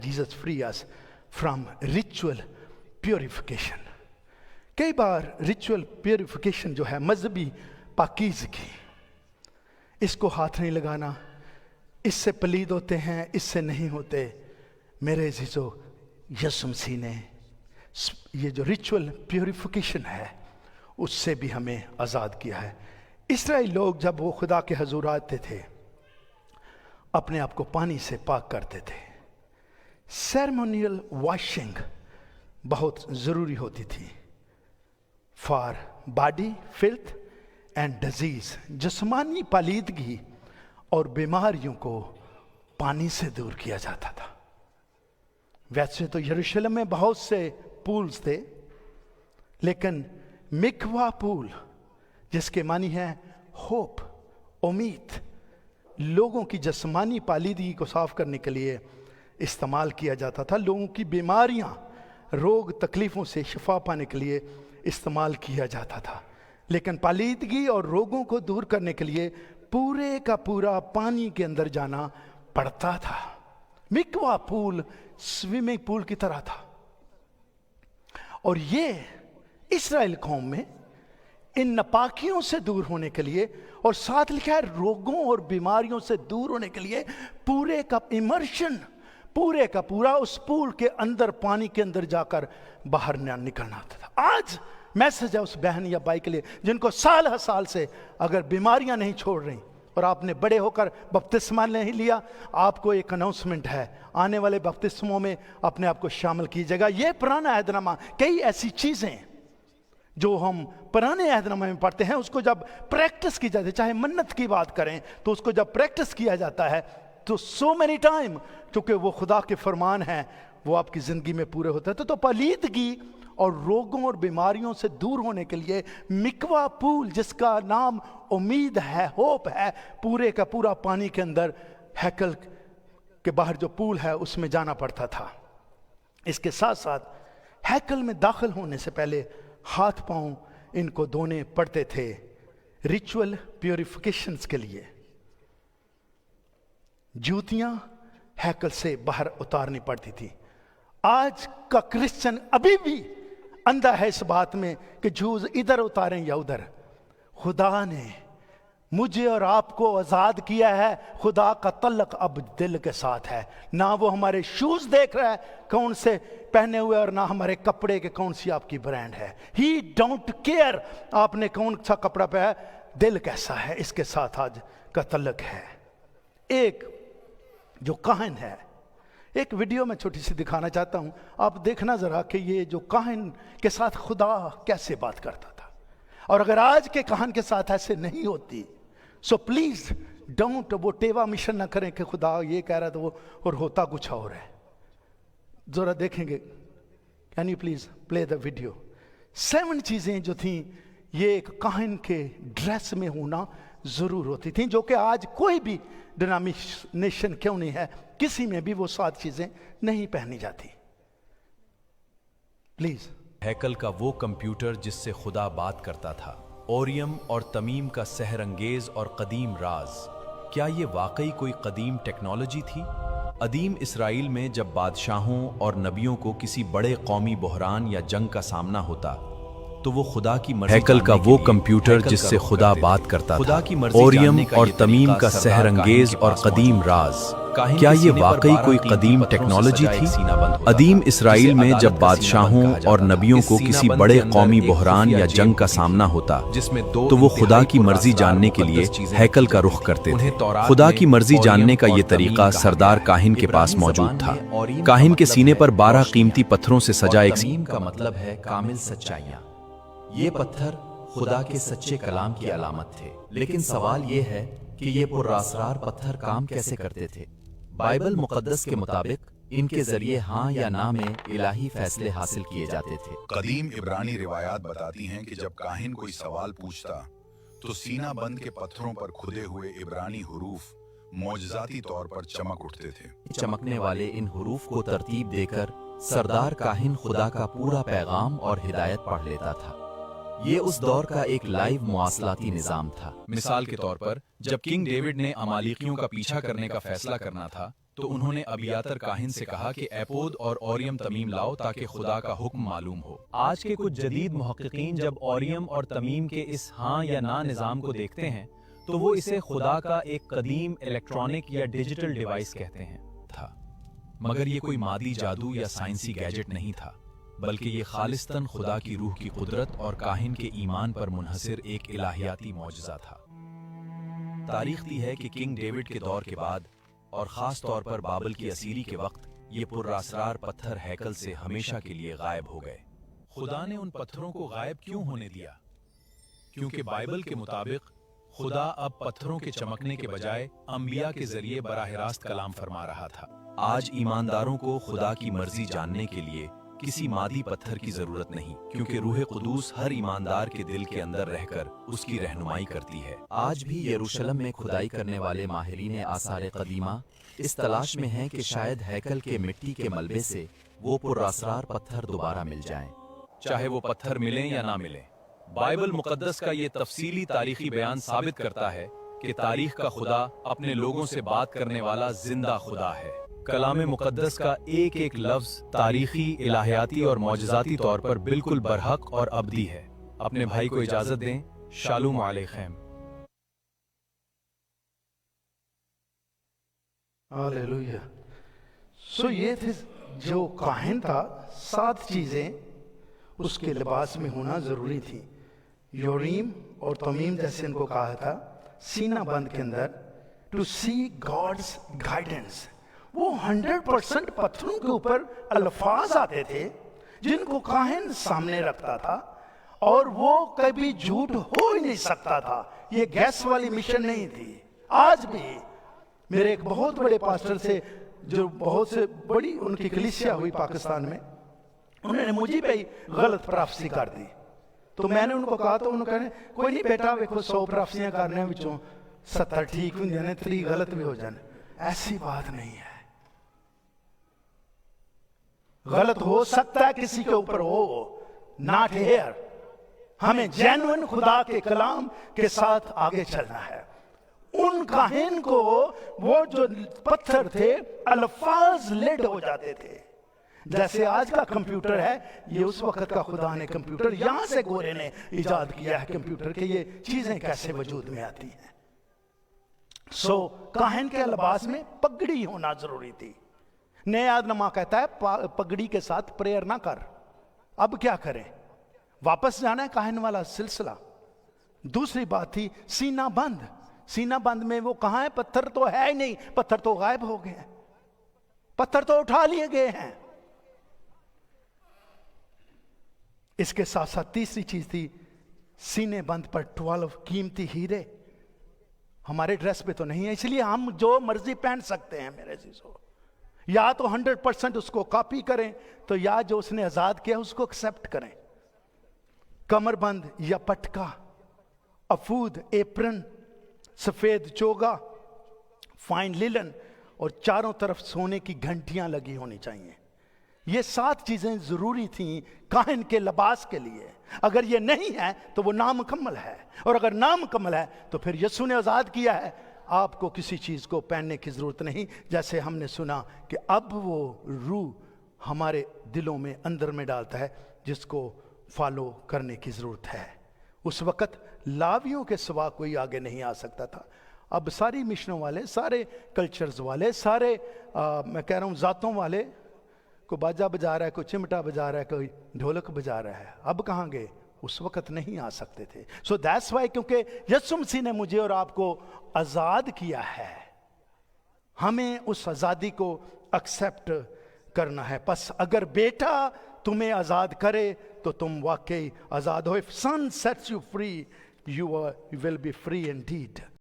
Jesus free us from ritual purification. कई बार ritual purification जो है मजहबी पाकीज़गी, इसको हाथ नहीं लगाना, इससे पलीद होते हैं, इससे नहीं होते। मेरे अज़ीज़ों, यीशु मसीह ने ये जो रिचुअल प्योरिफिकेशन है उससे भी हमें आज़ाद किया है। इस्राएल लोग जब वो खुदा के हजूर आते थे अपने आप को पानी से पाक करते थे। सेरेमोनियल वॉशिंग बहुत ज़रूरी होती थी for body filth and disease. जिस्मानी पालीदगी और बीमारियों को पानी से दूर किया जाता था। वैसे तो यरूशलेम में बहुत से पूल्स थे, लेकिन मिकवा पूल जिसके मानी है होप, उम्मीद, लोगों की जिस्मानी पालीदगी को साफ करने के लिए इस्तेमाल किया जाता था। लोगों की बीमारियां, रोग तकलीफ़ों से शिफा पाने के लिए इस्तेमाल किया जाता था। लेकिन पालीदगी और रोगों को दूर करने के लिए पूरे का पूरा पानी के अंदर जाना पड़ता था। मिकवा पूल स्विमिंग पूल की तरह था। और ये इस्राएल कौम में इन नापाकियों से दूर होने के लिए, और साथ लिखा है रोगों और बीमारियों से दूर होने के लिए, पूरे का इमर्शन, पूरे का पूरा उस पूल के अंदर, पानी के अंदर जाकर बाहर निकलना आता था। आज मैसेज है उस बहन या भाई के लिए जिनको साल हर साल से अगर बीमारियां नहीं छोड़ रही और आपने बड़े होकर बपतिस्मा नहीं लिया, आपको एक अनाउंसमेंट है, आने वाले बपतिस्मों में अपने आप को शामिल कीजिएगा। ये पुराना अहदनामा, कई ऐसी चीज़ें जो हम पुराने अहदनामे में पढ़ते हैं, उसको जब प्रैक्टिस की जाती है, चाहे मन्नत की बात करें तो उसको जब प्रैक्टिस किया जाता है तो सो मेनी टाइम, क्योंकि वो खुदा के फरमान हैं, वो आपकी ज़िंदगी में पूरे होते हैं। तो पालीदगी और रोगों और बीमारियों से दूर होने के लिए मिकवा पूल, जिसका नाम उम्मीद है, होप है, पूरे का पूरा पानी के अंदर हैकल के बाहर जो पूल है उसमें जाना पड़ता था। इसके साथ साथ हैकल में दाखिल होने से पहले हाथ पांव इनको धोने पड़ते थे रिचुअल प्योरिफिकेशंस के लिए। जूतियां हैकल से बाहर उतारनी पड़ती थी। आज का क्रिश्चियन अभी भी अंधा है इस बात में कि जूज इधर उतारें या उधर। खुदा ने मुझे और आपको आज़ाद किया है। खुदा का तल्लक अब दिल के साथ है। ना वो हमारे शूज देख रहा है कौन से पहने हुए, और ना हमारे कपड़े के कौन सी आपकी ब्रांड है। ही डोंट केयर आपने कौन सा कपड़ा पहना है, दिल कैसा है, इसके साथ आज का तल्लक है। एक जो काहिन है, एक वीडियो में छोटी सी दिखाना चाहता हूं, आप देखना जरा कि ये जो काहिन के साथ खुदा कैसे बात करता था। और अगर आज के काहिन के साथ ऐसे नहीं होती, सो प्लीज डोंट वो टेवा मिशन ना करें कि खुदा ये कह रहा था वो और होता कुछ और है। जरा देखेंगे, can you please play the video. 7 चीजें जो थी ये एक काहिन के ड्रेस में होना जरूर होती थी, जो कि आज कोई भी डिनोमिनेशन क्यों नहीं है, किसी में भी वो 7 चीजें नहीं पहनी जाती। प्लीज। हैकल का वो कंप्यूटर जिससे खुदा बात करता था, ओरियम और तमीम का सहरंगेज और कदीम राज, क्या ये वाकई कोई कदीम टेक्नोलॉजी थी? अदीम इसराइल में जब बादशाहों और नबियों को किसी बड़े कौमी बहरान या जंग का सामना होता तो वो खुदा की मर्जी, हैकल का वो कंप्यूटर जिससे खुदा बात करता था, ओरियम और तमीम का सहरंगेज और कदीम राज, क्या ये वाकई कोई कदीम टेक्नोलॉजी थी? अदीम इसराइल में जब बादशाहों और नबियों को किसी बड़े कौमी बहरान या जंग का सामना होता तो वो खुदा की मर्जी जानने के लिए हैकल का रुख करते थे। खुदा की मर्जी जानने का ये तरीका सरदार काहिन के पास मौजूद था। काहिन के सीने पर 12 कीमती पत्थरों से सजा एक तमीम का मतलब है कामिल सच्चाइयाँ। ये पत्थर खुदा के सच्चे कलाम की अलामत थे। लेकिन सवाल ये है कि ये पुरअसरार पत्थर काम कैसे करते थे? बाइबल मुकद्दस के मुताबिक इनके जरिए हाँ या ना में इलाही फैसले हासिल किए जाते थे। कदीम इब्रानी रिवायात बताती हैं कि जब काहिन कोई सवाल पूछता तो सीना बंद के पत्थरों पर खुदे हुए इब्रानी हुरूफ मौजज़ाती तौर पर चमक उठते थे। चमकने वाले इन हुरूफ को तरतीब देकर सरदार काहिन खुदा का पूरा पैगाम और हिदायत पढ़ लेता था। ये उस दौर का एक लाइव मुआसलाती निजाम था। मिसाल के तौर पर जब किंग डेविड ने अमालिकियों का पीछा करने का फैसला करना था تو انہوں نے ابیاتر کاہن سے کہا کہ ایپود اور اوریم تمیم لاؤ تاکہ خدا کا حکم معلوم ہو۔ آج کے کچھ جدید محققین جب اوریم اور تمیم کے اس ہاں یا نا نظام کو دیکھتے ہیں تو وہ اسے خدا کا ایک قدیم الیکٹرانک یا ڈیجیٹل ڈیوائس کہتے ہیں۔ تھا مگر یہ کوئی مادی جادو یا سائنسی گیجٹ نہیں تھا، بلکہ یہ خالصتاً خدا کی روح کی قدرت اور کاہن کے ایمان پر منحصر ایک الہیاتی معجزہ تھا۔ تاریخ دی ہے کہ کنگ ڈیوڈ کے دور کے بعد اور خاص طور پر بابل کی اسیری کے وقت یہ پراسرار پتھر ہیکل سے ہمیشہ کے لیے غائب ہو گئے۔ خدا نے ان پتھروں کو غائب کیوں ہونے دیا؟ کیونکہ بائبل کے مطابق خدا اب پتھروں کے چمکنے کے بجائے انبیاء کے ذریعے براہ راست کلام فرما رہا تھا۔ آج ایمانداروں کو خدا کی مرضی جاننے کے لیے کسی مادی پتھر کی ضرورت نہیں، کیونکہ روح قدوس ہر ایماندار کے دل کے اندر رہ کر اس کی رہنمائی کرتی ہے۔ آج بھی یروشلم میں کھدائی کرنے والے ماہرین آثار قدیمہ اس تلاش میں ہیں کہ شاید ہیکل کے مٹی کے ملبے سے وہ پراسرار پتھر دوبارہ مل جائیں۔ چاہے وہ پتھر ملیں یا نہ ملیں، بائبل مقدس کا یہ تفصیلی تاریخی بیان ثابت کرتا ہے کہ تاریخ کا خدا اپنے لوگوں سے بات کرنے والا زندہ خدا ہے۔ کلام مقدس کا ایک ایک لفظ تاریخی، الہیاتی اور معجزاتی طور پر بالکل برحق اور ابدی ہے۔ اپنے بھائی کو اجازت دیں۔ شالوم علیکم۔ ہاللیلویا۔ سو یہ تھے جو کاہن تھا، 7 چیزیں اس کے لباس میں ہونا ضروری تھی۔ یوریم اور تمیم جیسے ان کو کہا تھا، سینہ بند کے اندر ٹو سی گاڈز گائیڈنس۔ وہ 100% پتھروں کے اوپر الفاظ آتے تھے جن کو کاہن سامنے رکھتا تھا، اور وہ کبھی جھوٹ ہو ہی نہیں سکتا تھا۔ یہ گیس والی مشن نہیں تھی۔ آج بھی میرے ایک بہت بڑے پاسٹر سے جو بہت سے بڑی ان کی کلیسیا ہوئی پاکستان میں، انہوں نے مجھے پہ ہی غلط پرافسی کر دی۔ تو میں نے ان کو کہا، تو انہوں نے کہا کوئی نہیں بیٹا، ویکھو 100 پرافسیاں کرنے وچوں 70 ٹھیک بھی جانے، 3 غلط بھی ہو جانے۔ ایسی بات نہیں ہے۔ غلط ہو سکتا ہے کسی کے اوپر ہو، ناٹ ہیئر۔ ہمیں جینوئن خدا کے کلام کے ساتھ آگے چلنا ہے۔ ان کاہن کو وہ جو پتھر تھے الفاظ لیڈ ہو جاتے تھے، جیسے آج کا کمپیوٹر ہے، یہ اس وقت کا خدا نے کمپیوٹر، یہاں سے گورے نے ایجاد کیا ہے کمپیوٹر کہ یہ چیزیں کیسے وجود میں آتی ہیں۔ سو کاہن کے لباس میں پگڑی ہونا ضروری تھی۔ نیا نما کہتا ہے پگڑی کے ساتھ پریئر نہ کر۔ اب کیا کریں؟ واپس جانا ہے کاہن والا سلسلہ۔ دوسری بات تھی سینہ بند۔ سینہ بند میں وہ کہاں ہے؟ پتھر تو ہے ہی نہیں، پتھر تو غائب ہو گئے ہیں، پتھر تو اٹھا لیے گئے ہیں۔ اس کے ساتھ ساتھ تیسری چیز تھی سینے بند پر 12 قیمتی ہیرے۔ ہمارے ڈریس پہ تو نہیں ہے، اس لیے ہم جو مرضی پہن سکتے ہیں میرے عزیزو۔ یا تو 100% اس کو کاپی کریں، تو یا جو اس نے آزاد کیا اس کو ایکسپٹ کریں۔ کمر بند یا پٹکا، افود، ایپرن، سفید چوگا، فائن للن، اور چاروں طرف سونے کی گھنٹیاں لگی ہونی چاہیے۔ یہ 7 چیزیں ضروری تھیں کاہن کے لباس کے لیے۔ اگر یہ نہیں ہے تو وہ نامکمل ہے، اور اگر نامکمل ہے تو پھر یسوع نے آزاد کیا ہے، آپ کو کسی چیز کو پہننے کی ضرورت نہیں۔ جیسے ہم نے سنا کہ اب وہ روح ہمارے دلوں میں اندر میں ڈالتا ہے جس کو فالو کرنے کی ضرورت ہے۔ اس وقت لاویوں کے سوا کوئی آگے نہیں آ سکتا تھا۔ اب ساری مشنوں والے، سارے کلچرز والے، سارے میں کہہ رہا ہوں ذاتوں والے، کوئی باجا بجا رہا ہے، کوئی چمٹا بجا رہا ہے، کوئی ڈھولک بجا رہا ہے، اب کہاں گئے؟ اس وقت نہیں آ سکتے تھے۔ سو دیٹس وائی، کیونکہ یسوع مسیح نے مجھے اور آپ کو آزاد کیا ہے، ہمیں اس آزادی کو ایکسپٹ کرنا ہے۔ پس اگر بیٹا تمہیں آزاد کرے تو تم واقعی آزاد ہو۔ If son sets you free, you will be free indeed.